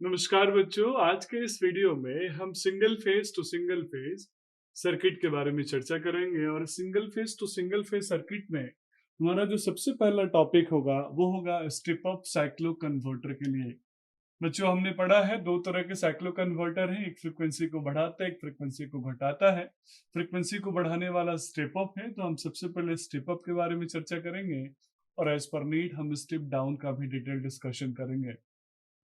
नमस्कार बच्चों, आज के इस वीडियो में हम single phase to single phase circuit के बारे में चर्चा करेंगे। और single phase to single phase circuit में हमारा जो सबसे पहला टॉपिक होगा वो होगा स्टेप अप साइक्लो कन्वर्टर के लिए। बच्चों, हमने पढ़ा है दो तरह के साइक्लो कन्वर्टर हैं, एक फ्रीक्वेंसी को बढ़ाता है, एक फ्रीक्वेंसी को घटाता है। फ्रीक्वेंसी को बढ़ाने वाला स्टेप अप है, तो हम सबसे पहले स्टेप अप के बारे में चर्चा करेंगे और एज पर नीड हम स्टेप डाउन का भी डिटेल डिस्कशन करेंगे।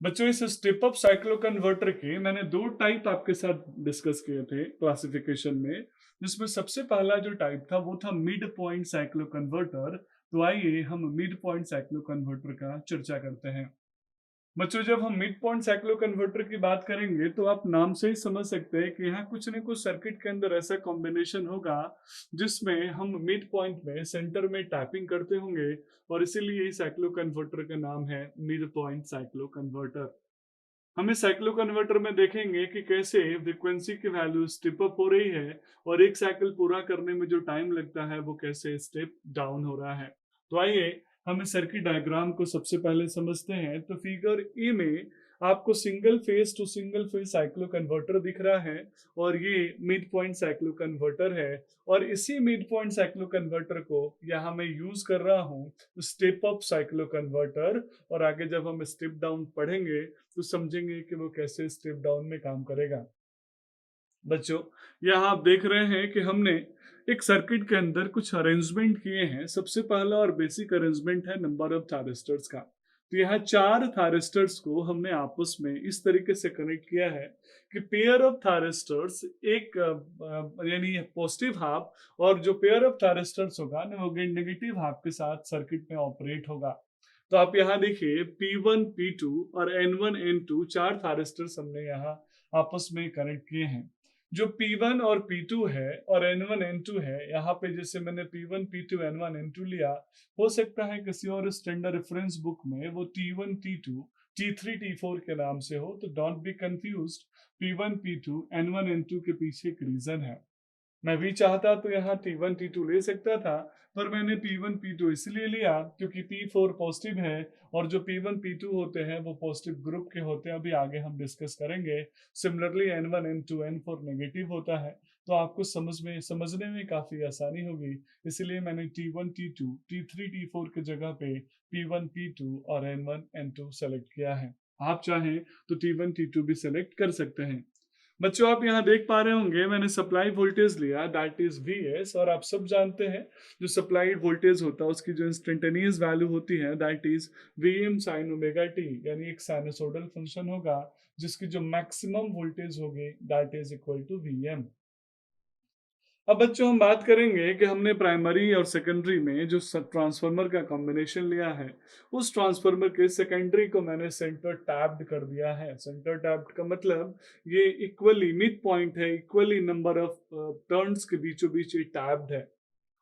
बच्चों, इस स्टेप अप साइक्लो कन्वर्टर के मैंने दो टाइप आपके साथ डिस्कस किए थे क्लासिफिकेशन में, जिसमें सबसे पहला जो टाइप था वो था मिड पॉइंट साइक्लो कन्वर्टर। तो आइए हम मिड पॉइंट साइक्लो कन्वर्टर का चर्चा करते हैं। बच्चों, जब हम मिड पॉइंट साइक्लो कन्वर्टर की बात करेंगे तो आप नाम से ही समझ सकते हैं कि यहाँ कुछ न कुछ सर्किट के अंदर ऐसा कॉम्बिनेशन होगा जिसमें हम मिड पॉइंट में सेंटर में टैपिंग करते होंगे, और इसीलिए इस साइक्लो कन्वर्टर का नाम है मिड पॉइंट साइक्लो कन्वर्टर। हम इस साइक्लो कन्वर्टर में देखेंगे कि कैसे फ्रीक्वेंसी की वैल्यू स्टेप अप हो रही है और एक साइकिल पूरा करने में जो टाइम लगता है वो कैसे स्टेप डाउन हो रहा है। तो आइए हम इस सर्किट डायग्राम को सबसे पहले समझते हैं। तो फिगर ए में आपको single phase to single phase cyclo converter दिख रहा है, और ये मिड पॉइंट साइक्लो कन्वर्टर है। और इसी मिड पॉइंट साइक्लो कन्वर्टर को यहाँ मैं यूज कर रहा हूँ स्टेप अप साइक्लो कन्वर्टर। और आगे जब हम स्टेप डाउन पढ़ेंगे तो समझेंगे कि वो कैसे स्टेप डाउन में काम करेगा। बच्चों, यहाँ आप देख रहे हैं कि हमने एक सर्किट के अंदर कुछ अरेंजमेंट किए हैं। सबसे पहला और बेसिक अरेंजमेंट है नंबर ऑफ थारिस्टर्स का। तो यहाँ चार थारिस्टर्स को हमने आपस में इस तरीके से कनेक्ट किया है कि पेयर ऑफ थारिस्टर्स एक यानी पॉजिटिव हाफ, और जो पेयर ऑफ थारिस्टर्स होगा ना वो नेगेटिव हाफ के साथ सर्किट में ऑपरेट होगा। तो आप यहाँ देखिए P1 P2 और N1 N2 चार थारिस्टर्स हमने यहाँ आपस में कनेक्ट किए हैं। जो P1 और P2 है और N1 N2 है, यहाँ पे जैसे मैंने P1 P2 N1 N2 लिया, हो सकता है किसी और स्टैंडर्ड रेफरेंस बुक में वो T1 T2 T3 T4 के नाम से हो, तो don't be confused. P1 P2 N1 N2 के पीछे एक रीजन है। मैं भी चाहता तो यहाँ T1 T2 ले सकता था, पर मैंने P1 P2 इसलिए लिया क्योंकि P4 पॉजिटिव है, और जो P1 P2 होते हैं वो पॉजिटिव ग्रुप के होते हैं, अभी आगे हम डिस्कस करेंगे। Similarly N1 N2 N4 negative होता है, तो आपको समझने में काफी आसानी होगी। इसलिए मैंने T1 T2 T3 T4 के जगह पे P1 P2 और N1 N2 सेलेक्ट किया है। आप चाहें तो T1 T2 भी सेलेक्ट कर सकते हैं। बच्चों, आप यहाँ देख पा रहे होंगे मैंने सप्लाई वोल्टेज लिया, दैट इज Vs। और आप सब जानते हैं जो सप्लाइड वोल्टेज होता है उसकी जो इंस्टेंटेनियस वैल्यू होती है that is Vm sin omega t, यानी एक साइनसोइडल फंक्शन होगा जिसकी जो मैक्सिमम वोल्टेज होगी that is equal to Vm। अब बच्चों, हम बात करेंगे कि हमने प्राइमरी और सेकेंडरी में जो ट्रांसफार्मर का कॉम्बिनेशन लिया है, उस ट्रांसफार्मर के सेकेंडरी को मैंने सेंटर टैप्ड कर दिया है। सेंटर टैप्ड का मतलब ये इक्वली मिड पॉइंट है, इक्वली नंबर ऑफ टर्न्स के बीचों बीच ये टैप्ड है,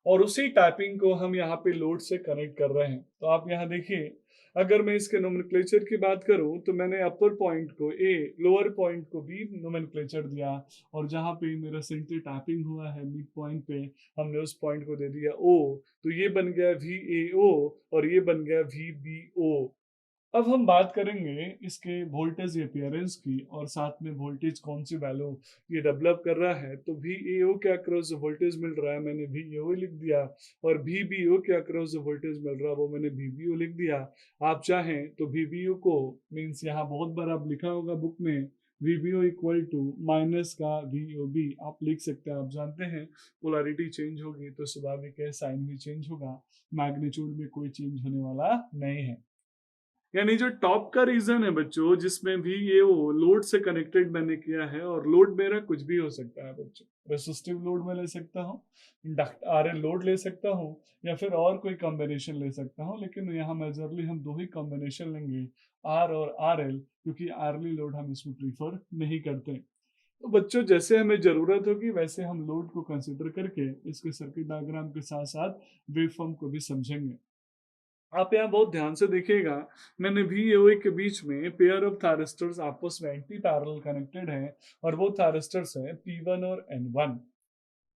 और उसी टैपिंग को हम यहाँ पे लोड से कनेक्ट कर रहे हैं। तो आप यहाँ देखिए, अगर मैं इसके नोमेनक्लेचर की बात करूं तो मैंने अपर पॉइंट को ए, लोअर पॉइंट को बी नोमेनक्लेचर दिया, और जहां पे मेरा सेंटर टैपिंग हुआ है मिड पॉइंट पे, हमने उस पॉइंट को दे दिया ओ। तो ये बन गया VAO और ये बन गया VBO। अब हम बात करेंगे इसके वोल्टेज अपीयरेंस की, और साथ में वोल्टेज कौन सी वैल्यू ये डेवलप कर रहा है। तो VAO के अक्रॉस जो वोल्टेज मिल रहा है मैंने VAO लिख दिया, और VBO के अक्रॉस जो वोल्टेज मिल रहा है वो मैंने VBO लिख दिया। आप चाहें तो VBO को मीन्स यहाँ बहुत बार आप लिखा होगा बुक में VBO इक्वल टू माइनस का VOB आप लिख सकते हैं। आप जानते हैं पोलैरिटी चेंज होगी तो स्वाभाविक है साइन भी चेंज होगा, मैग्नीट्यूड में कोई चेंज होने वाला नहीं है। यानी जो टॉप का रीजन है बच्चों, जिसमें भी ये वो लोड से कनेक्टेड मैंने किया है, और लोड मेरा कुछ भी हो सकता है बच्चों। रेसिस्टिव लोड में ले सकता हूँ, इंडक्ट RL लोड ले सकता हूँ, या फिर और कोई कॉम्बिनेशन ले सकता हूँ, लेकिन यहाँ मेजरली हम दो ही कॉम्बिनेशन लेंगे, R और RL, क्योंकि RL लोड हम इसमें प्रीफर नहीं करते। तो बच्चों, जैसे हमें जरूरत होगी वैसे हम लोड को कंसिडर करके इसके सर्किट डायग्राम के साथ साथ वेवफॉर्म को भी समझेंगे। आप यहाँ बहुत ध्यान से देखिएगा, मैंने VAO के बीच में पेयर ऑफ थारिस्टर्स आपस में एंटी पैरेलल कनेक्टेड है, और वो थारिस्टर्स है P1 और N1।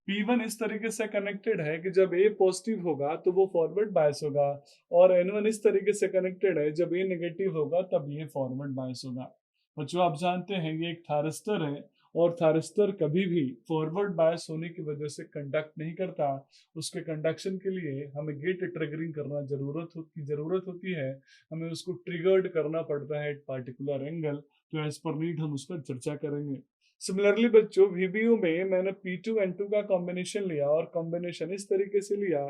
P1 इस तरीके से कनेक्टेड है कि जब A पॉजिटिव होगा तो वो फॉरवर्ड बायस होगा, और N1 इस तरीके से कनेक्टेड है जब A नेगेटिव होगा तब ये फॉरवर्ड बायस होगा। बच्चों आप जानते हैं ये एक थारिस्टर है और थारिस्टर कभी भी फॉरवर्ड बायस होने की वजह से कंडक्ट नहीं करता। उसके कंडक्शन के लिए हमें गेट ट्रिगरिंग करना जरूरत होती है। हमें उसको ट्रिगर्ड करना पड़ता है एक पार्टिकुलर एंगल। तो एज पर नीड हम उस पर चर्चा करेंगे। सिमिलरली बच्चों वीबीयू में मैंने P2 N2 का कॉम्बिनेशन लिया और कॉम्बिनेशन इस तरीके से लिया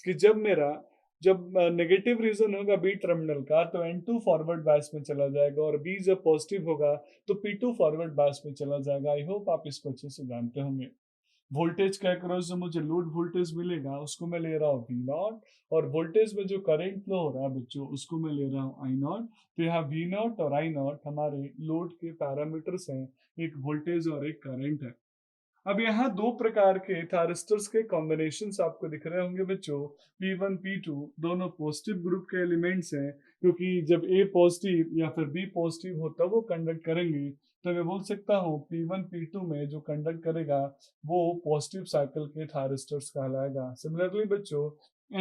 कि जब नेगेटिव रीजन होगा बी टर्मिनल का तो N2 फॉरवर्ड बायस में चला जाएगा और बी जब पॉजिटिव होगा तो P2 फॉरवर्ड बायस में चला जाएगा। आई होप आप इसको अच्छे से जानते होंगे। वोल्टेज के अक्रॉस जो मुझे लोड वोल्टेज मिलेगा उसको मैं ले रहा हूँ वी नॉट, और वोल्टेज में जो करंट फ्लो हो रहा है बच्चों उसको मैं ले रहा हूँ आई नॉट। तो यहाँ वी नॉट और आई नॉट हमारे लोड के पैरामीटर्स हैं, एक वोल्टेज और एक करंट है। अब यहाँ दो प्रकार के थारिस्टर्स के कॉम्बिनेशंस आपको दिख रहे होंगे बच्चों। P1 P2 दोनों पॉजिटिव ग्रुप के एलिमेंट्स हैं, क्योंकि जब A पॉजिटिव या फिर B पॉजिटिव हो तब वो कंडक्ट करेंगे। तो मैं बोल सकता हूँ P1 P2 में जो कंडक्ट करेगा वो पॉजिटिव साइकिल के थारिस्टर्स कहलाएगा। सिमिलरली बच्चों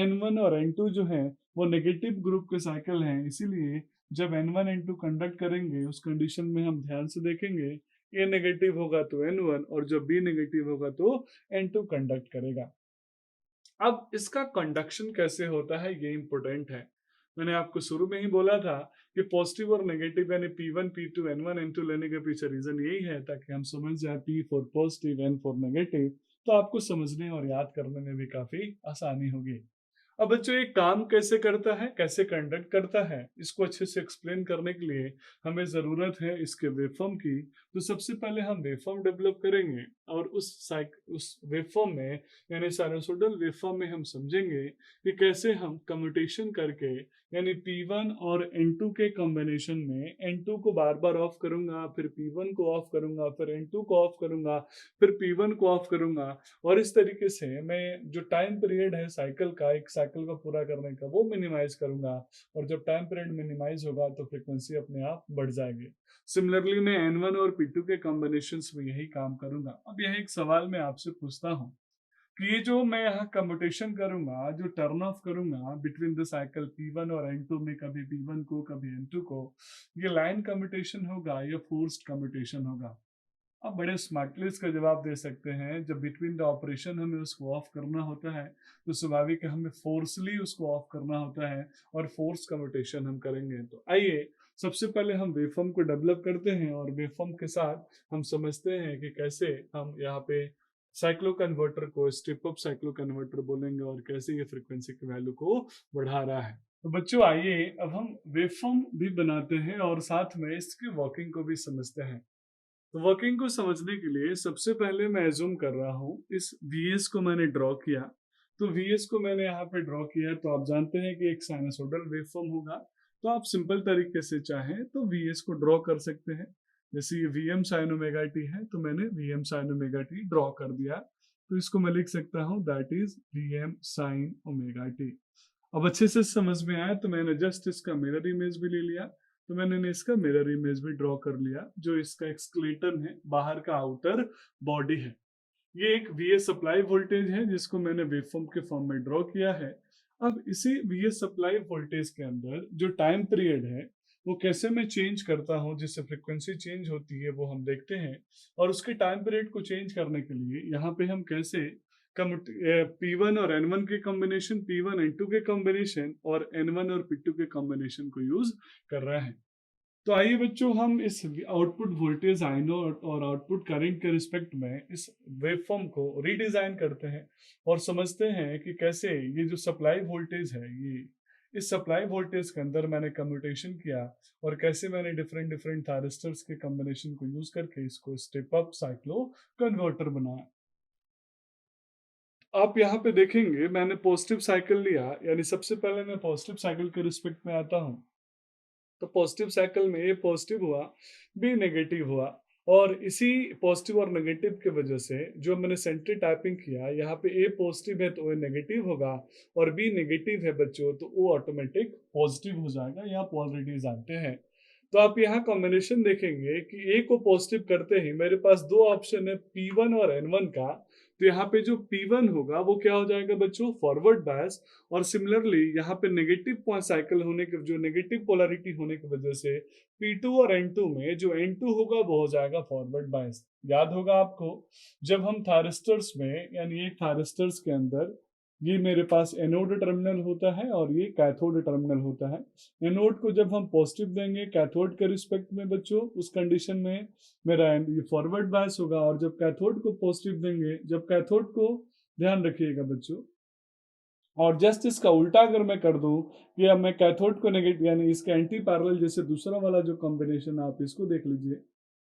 N1 और N2 जो है वो नेगेटिव ग्रुप के साइकिल हैं, इसीलिए जब N1 N2 कंडक्ट करेंगे उस कंडीशन में हम ध्यान से देखेंगे ए नेगेटिव होगा तो N1 और जब बी नेगेटिव होगा तो N2 कंडक्ट करेगा। अब इसका कंडक्शन कैसे होता है ये इंपॉर्टेंट है। मैंने आपको शुरू में ही बोला था कि पॉजिटिव और नेगेटिव यानी P1 P2 N1 N2 लेने के पीछे रीजन यही है ताकि हम समझ जाए P for positive N for negative, तो आपको समझने और याद करने में भी काफी आसानी होगी। अब बच्चों ये काम कैसे करता है, कैसे कंडक्ट करता है, इसको अच्छे से एक्सप्लेन करने के लिए हमें जरूरत है इसके वेवफॉर्म की। तो सबसे पहले हम वेवफॉर्म डेवलप करेंगे और उस वेवफॉर्म में यानी साइनसोइडल वेवफॉर्म में हम समझेंगे कि कैसे हम कम्यूटेशन करके यानी P1 और N2 के कॉम्बिनेशन में N2 को बार बार ऑफ करूंगा, फिर P1 को ऑफ करूंगा, फिर N2 को ऑफ करूंगा, फिर P1 को ऑफ करूंगा, और इस तरीके से मैं जो टाइम पीरियड है साइकिल का, एक साइकिल का पूरा करने का, वो मिनिमाइज करूंगा। और जब टाइम पीरियड मिनिमाइज होगा तो फ्रीक्वेंसी अपने आप बढ़ जाएगी। सिमिलरली मैं N1 और P2 के कॉम्बिनेशन में यही काम करूंगा। अब यह एक सवाल मैं आपसे पूछता हूँ कि ये जो मैं यहाँ कम्यूटेशन करूंगा, जो टर्न ऑफ करूंगा बिटवीन द साइकिल P1 और N2 में, कभी P1 को कभी N2 को, ये लाइन कम्यूटेशन होगा या फोर्स्ड कम्यूटेशन होगा? आप बड़े स्मार्टली इसका जवाब दे सकते हैं। जब बिटवीन द ऑपरेशन हमें उसको ऑफ करना होता है तो स्वाभाविक है हमें फोर्सली उसको ऑफ करना होता है और फोर्स कम्यूटेशन हम करेंगे। तो आइए सबसे पहले हम वेवफॉर्म को डेवलप करते हैं और वेवफॉर्म के साथ हम समझते हैं कि कैसे हम यहाँ पे साइक्लो कन्वर्टर को स्टेप अप साइक्लो कन्वर्टर बोलेंगे और कैसे ये फ्रीक्वेंसी की वैल्यू को बढ़ा रहा है। तो बच्चों आइए अब हम वेवफॉर्म भी बनाते हैं और साथ में इसकी वर्किंग को भी समझते हैं। तो वर्किंग को समझने के लिए सबसे पहले मैं एज्यूम कर रहा हूँ इस Vs को मैंने ड्रॉ किया। तो Vs को मैंने यहाँ पे ड्रॉ किया तो आप जानते हैं कि एक साइनसोइडल वेवफॉर्म होगा। तो आप सिंपल तरीके से चाहें तो Vs को ड्रॉ कर सकते हैं। जैसे ये Vm sin ओमेगा t है तो मैंने Vm sin omega t draw कर दिया। तो इसको मैं लिख सकता हूँ that is Vm sin omega t। अब अच्छे से समझ में आया तो मैंने जस्ट इसका मिरर इमेज भी ले लिया। तो मैंने इसका मिरर इमेज भी ड्रॉ कर लिया जो इसका एक्सक्लेटन है, बाहर का आउटर बॉडी है। ये एक Vs सप्लाई वोल्टेज है जिसको मैंने वेवफॉर्म के फॉर्म में ड्रॉ किया है। अब इसी Vs सप्लाई वोल्टेज के अंदर जो टाइम पीरियड है वो कैसे मैं चेंज करता हूँ जिससे फ्रिक्वेंसी चेंज होती है वो हम देखते हैं। और उसके टाइम पीरियड को चेंज करने के लिए यहाँ पे हम कैसे P1 और N1 के कॉम्बिनेशन, P1 N2 के कॉम्बिनेशन और N1 और P2 के कॉम्बिनेशन को यूज कर रहे हैं। तो आइए बच्चों हम इस आउटपुट वोल्टेज आई नॉट और आउटपुट करंट के रिस्पेक्ट में इस वेवफॉर्म को रीडिजाइन करते हैं और समझते हैं कि कैसे ये जो सप्लाई वोल्टेज है ये इस सप्लाई वोल्टेज के अंदर मैंने कम्यूटेशन किया और कैसे मैंने डिफरेंट डिफरेंट थारिस्टर्स के कॉम्बिनेशन को यूज करके इसको स्टेप अप साइक्लो कन्वर्टर बनाया। आप यहाँ पे देखेंगे मैंने पॉजिटिव साइकिल लिया, यानी सबसे पहले मैं पॉजिटिव साइकिल के रिस्पेक्ट में आता हूँ। तो पॉजिटिव साइकिल में ए पॉजिटिव हुआ, बी नेगेटिव हुआ, और इसी पॉजिटिव और नेगेटिव की वजह से जो मैंने सेंट्री टाइपिंग किया, यहाँ पे ए पॉजिटिव है तो ए नेगेटिव होगा और बी नेगेटिव है बच्चों तो ओ ऑटोमेटिक पॉजिटिव हो जाएगा। ये आप ऑलरेडी जानते हैं। तो आप यहाँ कॉम्बिनेशन देखेंगे कि ए को पॉजिटिव करते ही मेरे पास दो ऑप्शन है P1 और N1 का। तो यहाँ पे जो P1 होगा वो क्या हो जाएगा बच्चों, फॉरवर्ड बायस। और सिमिलरली यहाँ पे नेगेटिव पॉइंट साइकिल होने के, जो नेगेटिव पोलैरिटी होने की वजह से P2 और N2 में जो N2 होगा वो हो जाएगा फॉरवर्ड बायस। याद होगा आपको, जब हम थायरिस्टर्स में, यानी एक थायरिस्टर्स के अंदर ये मेरे पास एनोड टर्मिनल होता है और ये कैथोड टर्मिनल होता है। एनोड को जब हम पॉजिटिव देंगे कैथोड के रिस्पेक्ट में बच्चों, उस कंडीशन में मेरा ये फॉरवर्ड बायस होगा। और जब कैथोड को पॉजिटिव देंगे, जब कैथोड को, ध्यान रखिएगा बच्चों, और जस्ट इसका उल्टा अगर मैं कर दूं कि अब मैं कैथोड को नेगेटिव, यानी इसके एंटी पैरेलल, जैसे दूसरा वाला जो कॉम्बिनेशन आप इसको देख लीजिए,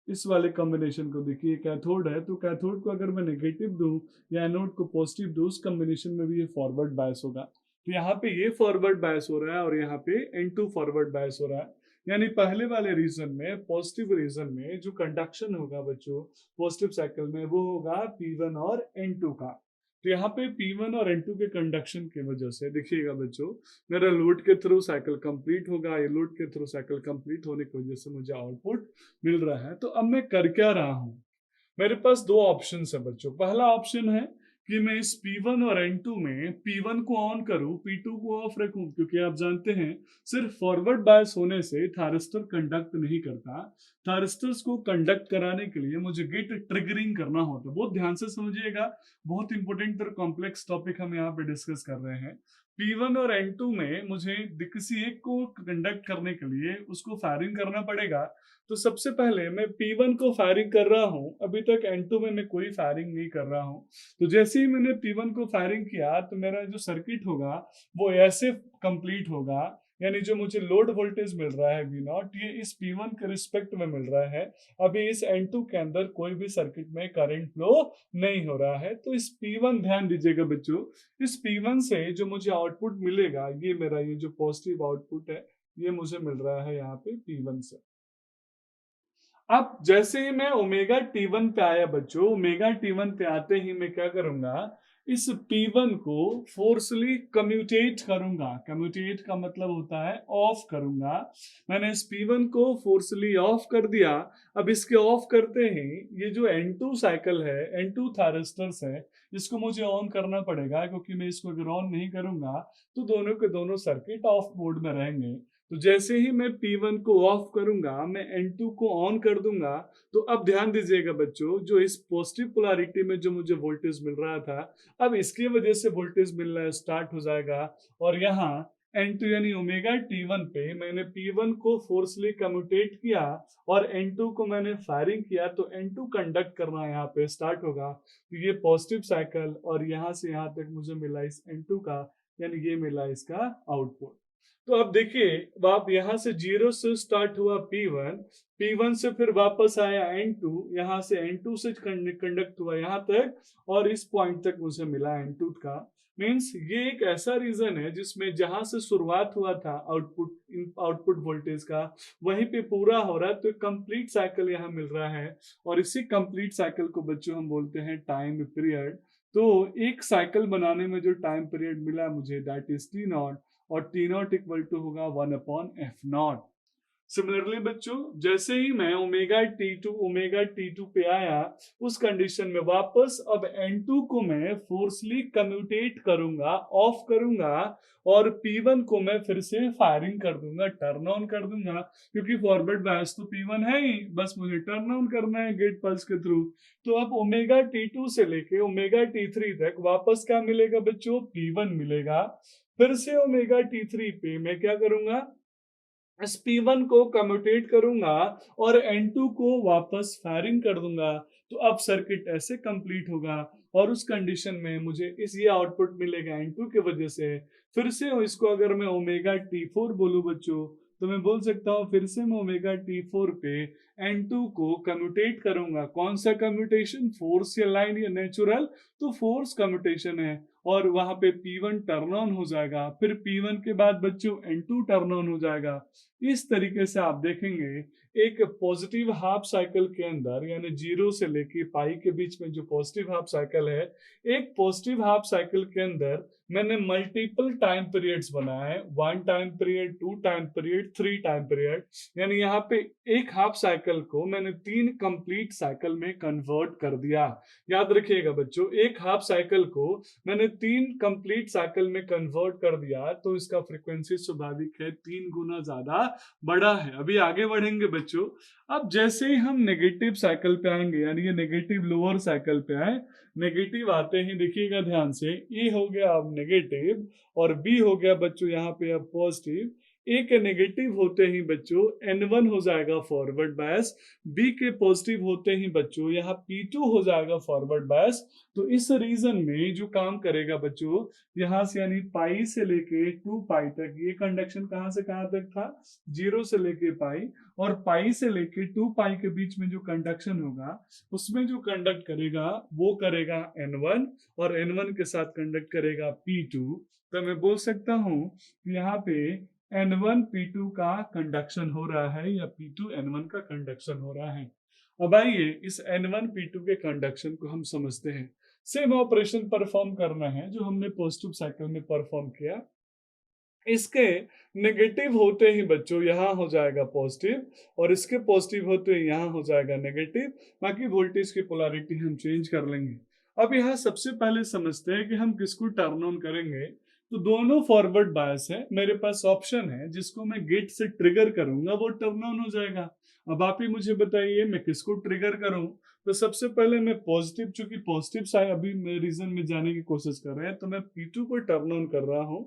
इस वाले कॉम्बिनेशन को देखिए, कैथोड है तो कैथोड को अगर मैं नेगेटिव दूं या एनोड को पॉजिटिव दूं, उस कॉम्बिनेशन में भी ये फॉरवर्ड बायस होगा। तो यहाँ पे ये फॉरवर्ड बायस हो रहा है और यहाँ पे N2 फॉरवर्ड बायस हो रहा है। यानी पहले वाले रीजन में, पॉजिटिव रीजन में जो कंडक्शन होगा बच्चों पॉजिटिव साइकिल में, वो होगा P1 और N2 का। तो यहाँ पे P1 और N2 के कंडक्शन की वजह से देखिएगा बच्चों, मेरा लोड के थ्रू साइकिल कंप्लीट होगा। ये लोड के थ्रू साइकिल कंप्लीट होने की वजह से मुझे आउटपुट मिल रहा है। तो अब मैं कर क्या रहा हूं, मेरे पास दो ऑप्शन है बच्चों। पहला ऑप्शन है कि मैं इस P1 और N2 में P1 को ऑन करूं, P2 को ऑफ रखूं, क्योंकि आप जानते हैं सिर्फ फॉरवर्ड बायस होने से थायरिस्टर कंडक्ट नहीं करता। थायरिस्टर्स को कंडक्ट कराने के लिए मुझे गेट ट्रिगरिंग करना होता है। बहुत ध्यान से समझिएगा, बहुत इंपॉर्टेंट और कॉम्प्लेक्स टॉपिक हम यहाँ पे डिस्कस कर रहे हैं। P1 और N2 में मुझे किसी एक को कंडक्ट करने के लिए उसको फायरिंग करना पड़ेगा। तो सबसे पहले मैं P1 को फायरिंग कर रहा हूं, अभी तक N2 में मैं कोई फायरिंग नहीं कर रहा हूं। तो जैसे ही मैंने P1 को फायरिंग किया तो मेरा जो सर्किट होगा वो ऐसे कंप्लीट होगा, यानी जो मुझे लोड वोल्टेज मिल रहा है V0, ये इस P1 के रिस्पेक्ट में मिल रहा है। अभी इस N2 के अंदर कोई भी सर्किट में करंट फ्लो नहीं हो रहा है। तो इस P1, ध्यान दीजिएगा बच्चों, इस P1 से जो मुझे आउटपुट मिलेगा, ये मेरा ये जो पॉजिटिव आउटपुट है, ये मुझे मिल रहा है यहाँ पे P1 से। अब जैसे ही मैं ओमेगा T1 पे आया बच्चों, ओमेगा T1 पे आते ही मैं क्या करूंगा, इस P1 को फोर्सली कम्यूटेट करूंगा। कम्यूटेट का मतलब होता है ऑफ करूंगा। मैंने इस P1 को फोर्सली ऑफ कर दिया। अब इसके ऑफ करते ही ये जो N2 साइकिल है, N2 थायरिस्टर्स है, इसको मुझे ऑन करना पड़ेगा, क्योंकि मैं इसको अगर ऑन नहीं करूंगा तो दोनों के दोनों सर्किट ऑफ मोड में रहेंगे। तो जैसे ही मैं P1 को ऑफ करूंगा, मैं N2 को ऑन कर दूंगा। तो अब ध्यान दीजिएगा बच्चों, जो इस पॉजिटिव पोलैरिटी में जो मुझे वोल्टेज मिल रहा था, अब इसकी वजह से वोल्टेज मिलना स्टार्ट हो जाएगा। और यहाँ N2 यानी ओमेगा T1 पे मैंने P1 को फोर्सली कम्यूटेट किया और N2 को मैंने फायरिंग किया, तो N2 कंडक्ट करना यहाँ पे स्टार्ट होगा। तो ये पॉजिटिव साइकिल और यहाँ से यहाँ तक मुझे मिला इस N2 का, यानी ये मिला इसका आउटपुट। तो अब देखिए, आप यहाँ से 0 से स्टार्ट हुआ P1, P1 से फिर वापस आया N2, यहाँ से N2 से कंडक्ट हुआ यहाँ तक और इस पॉइंट तक मुझे मिला N2 का। मीन्स ये एक ऐसा रीजन है जिसमें जहां से शुरुआत हुआ था आउटपुट वोल्टेज का, वहीं पे पूरा हो रहा है। तो कंप्लीट साइकिल यहाँ मिल रहा है और इसी कंप्लीट साइकिल को बच्चों हम बोलते हैं टाइम पीरियड। तो एक साइकिल बनाने में जो टाइम पीरियड मिला मुझे, दैट इज T0, और T0 इक्वल टू होगा 1/F0। सिमिलरली बच्चों, जैसे ही मैं ओमेगा T2 पे आया, उस कंडीशन में वापस अब N2 को मैं फोर्सली कम्यूटेट करूंगा, ऑफ करूंगा, और P1 को मैं फिर से फायरिंग कर दूंगा, टर्न ऑन कर दूंगा, क्योंकि फॉरवर्ड बायस तो P1 है ही, बस मुझे टर्न ऑन करना है गेट पल्स के थ्रू। तो अब ओमेगा T2 से लेके ओमेगा T3 तक वापस क्या मिलेगा बच्चों, P1 मिलेगा। फिर से ओमेगा T3 पे मैं क्या करूंगा, इस P1 को कम्यूटेट करूंगा और N2 को वापस फायरिंग कर दूंगा। तो अब सर्किट ऐसे कंप्लीट होगा और उस कंडीशन में मुझे ये आउटपुट मिलेगा N2 की वजह से। फिर से इसको अगर मैं ओमेगा T4 बोलूं बच्चों, तो मैं बोल सकता हूँ फिर से मैं ओमेगा T4 पे N2 को कम्यूटेट करूंगा। कौन सा कम्यूटेशन, फोर्स या लाइन या नेचुरल, तो फोर्स कम्यूटेशन है। और वहां पे P1 टर्न ऑन हो जाएगा, फिर P1 के बाद बच्चों N2 टर्न ऑन हो जाएगा। इस तरीके से आप देखेंगे एक पॉजिटिव हाफ साइकिल के अंदर यानी 0 से लेके पाई के बीच में जो पॉजिटिव हाफ साइकिल है, एक पॉजिटिव हाफ साइकिल के अंदर मैंने मल्टीपल टाइम पीरियड्स बनाए हैं, 1 time period, 2 time period, 3 time period. यानी यहाँ पे एक हाफ साइकिल को मैंने 3 कंप्लीट साइकिल में कन्वर्ट कर दिया। याद रखिएगा बच्चों, एक हाफ साइकिल को मैंने 3 कंप्लीट साइकिल में कन्वर्ट कर दिया, तो इसका फ्रीक्वेंसी स्वाभाविक है 3 गुना ज्यादा बड़ा है। अभी आगे बढ़ेंगे बच्चों। अब जैसे ही हम नेगेटिव साइकिल पे आएंगे, यानी ये नेगेटिव लोअर साइकिल पे आए, नेगेटिव आते ही देखिएगा ध्यान से, ए हो गया अब नेगेटिव और बी हो गया बच्चों यहाँ पे अब पॉजिटिव। ए के नेगेटिव होते ही बच्चों N1 हो जाएगा फॉरवर्ड बायस, बी के पॉजिटिव होते ही बच्चों यहाँ P2 हो जाएगा फॉरवर्ड बायस। तो इस रीजन में जो काम करेगा बच्चों, यहाँ से यानी पाई से लेके 2 पाई तक, ये कंडक्शन कहाँ से कहाँ तक था, 0 से लेके पाई, और पाई से लेके 2 पाई के बीच में जो कंडक्शन होगा उसमें जो कंडक्ट करेगा वो करेगा N1 और N1 के साथ कंडक्ट करेगा P2। तो मैं बोल सकता हूँ यहाँ पे N1 P2 का कंडक्शन हो रहा है या P2 N1 का कंडक्शन हो रहा है। अब आइए इस N1 P2 के कंडक्शन को हम समझते हैं। सेम ऑपरेशन परफॉर्म करना है जो हमने पॉजिटिव साइकिल में परफॉर्म किया। इसके नेगेटिव होते ही बच्चों यहाँ हो जाएगा पॉजिटिव और इसके पॉजिटिव होते ही यहाँ हो जाएगा नेगेटिव। बाकी वोल्टेज की पोलैरिटी हम चेंज कर लेंगे। अब यहाँ सबसे पहले समझते हैं कि हम किसको टर्न ऑन करेंगे। तो दोनों फॉरवर्ड बायस है, मेरे पास ऑप्शन है जिसको मैं गेट से ट्रिगर करूंगा वो टर्न ऑन हो जाएगा। अब आप ही मुझे बताइए मैं किसको ट्रिगर करूं। तो सबसे पहले मैं पॉजिटिव, चूंकि पॉजिटिव साइड अभी रीजन में जाने की कोशिश कर रहे हैं, तो मैं P2 को टर्न ऑन कर रहा हूँ।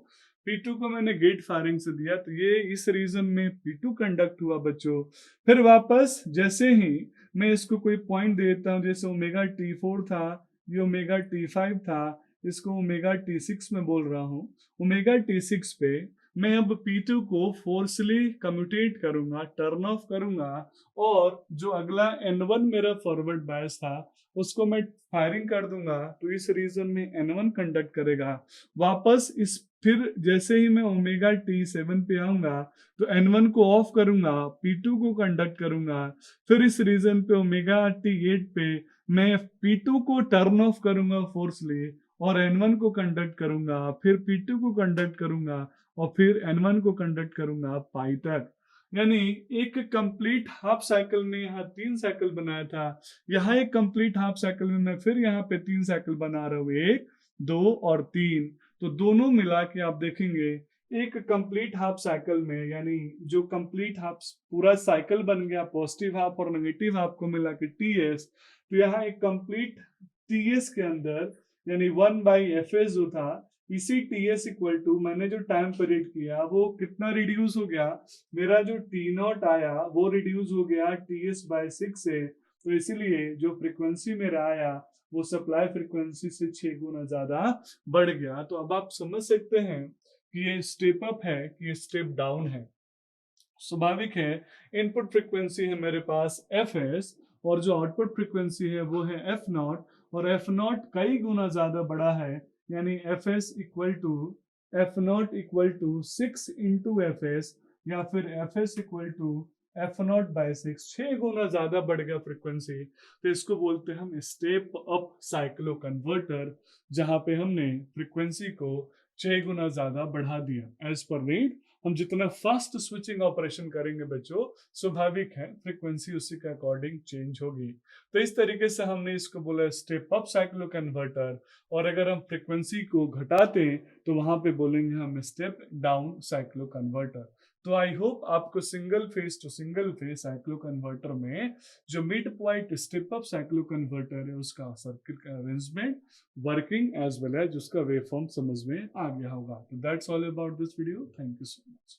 P2 को मैंने गेट फायरिंग से दिया, तो ये इस रीजन में P2 कंडक्ट हुआ बच्चों। फिर वापस जैसे ही मैं इसको कोई पॉइंट देता हूँ, जैसे ओमेगा T4 था, ये ओमेगा T5 था, इसको ओमेगा T6 में बोल रहा हूँ। ओमेगा T6 पे मैं अब P2 को फोर्सली कम्यूटेट करूंगा, टर्न ऑफ करूंगा, और जो अगला N1 मेरा फॉरवर्ड बायस था उसको मैं फायरिंग कर दूंगा। तो इस रीजन में N1 कंडक्ट करेगा वापस इस। फिर जैसे ही मैं ओमेगा T7 पे आऊंगा तो N1 को ऑफ करूंगा, P2 को कंडक्ट करूंगा। फिर इस रीजन पे ओमेगा T8 पे मैं P2 को टर्न ऑफ करूंगा फोर्सली और N1 को कंडक्ट करूंगा, फिर P2 को कंडक्ट करूंगा और फिर N1 को कंडक्ट करूंगा पाई तक। यानी एक कंप्लीट हाफ साइकिल में यहाँ 3 साइकिल बनाया था, यहाँ एक कंप्लीट हाफ साइकिल में मैं फिर यहाँ पे 3 साइकिल बना रहा हूँ, 1 2 और 3। तो दोनों मिला के आप देखेंगे एक कंप्लीट हाफ साइकिल में, यानी जो कंप्लीट हाफ पूरा साइकिल बन गया, पॉजिटिव हाफ और नेगेटिव हाफ को मिला के TS। तो यहाँ एक कंप्लीट TS के अंदर यानी 1/Fs जो था, इसी TS इक्वल टू मैंने जो टाइम पीरियड किया वो कितना रिड्यूस हो गया, मेरा जो T0 आया वो रिड्यूस हो गया TS/6 से। तो इसीलिए जो फ्रीक्वेंसी मेरा आया वो सप्लाई फ्रीक्वेंसी से 6 गुना ज्यादा बढ़ गया। तो अब आप समझ सकते हैं कि ये स्टेप अप है कि ये स्टेप डाउन है। स्वाभाविक है, इनपुट फ्रीक्वेंसी है मेरे पास Fs और जो आउटपुट फ्रीक्वेंसी है वो है F0, और F0 कई गुना ज्यादा बड़ा है, यानी Fs equal to F0 equal to 6 into Fs, या फिर Fs इक्वल टू F0/6, 6 गुना ज्यादा बढ़ गया फ्रीक्वेंसी। तो इसको बोलते हैं हम स्टेप अप साइक्लो कन्वर्टर, जहां पे हमने फ्रीक्वेंसी को 6 गुना ज्यादा बढ़ा दिया। एज पर नीड हम जितना फास्ट स्विचिंग ऑपरेशन करेंगे बच्चों, स्वाभाविक है फ्रीक्वेंसी उसी के अकॉर्डिंग चेंज होगी। तो इस तरीके से हमने इसको बोला स्टेप अप साइक्लो कन्वर्टर, और अगर हम फ्रीक्वेंसी को घटाते हैं तो वहां पे बोलेंगे हम स्टेप डाउन साइक्लो कन्वर्टर। तो आई होप आपको single phase to single phase cycloconverter में जो mid point step up cycloconverter है उसका सर्किट का arrangement, working as well as उसका वेव फॉर्म समझ में आ गया होगा। तो that's all about this video. Thank you so much.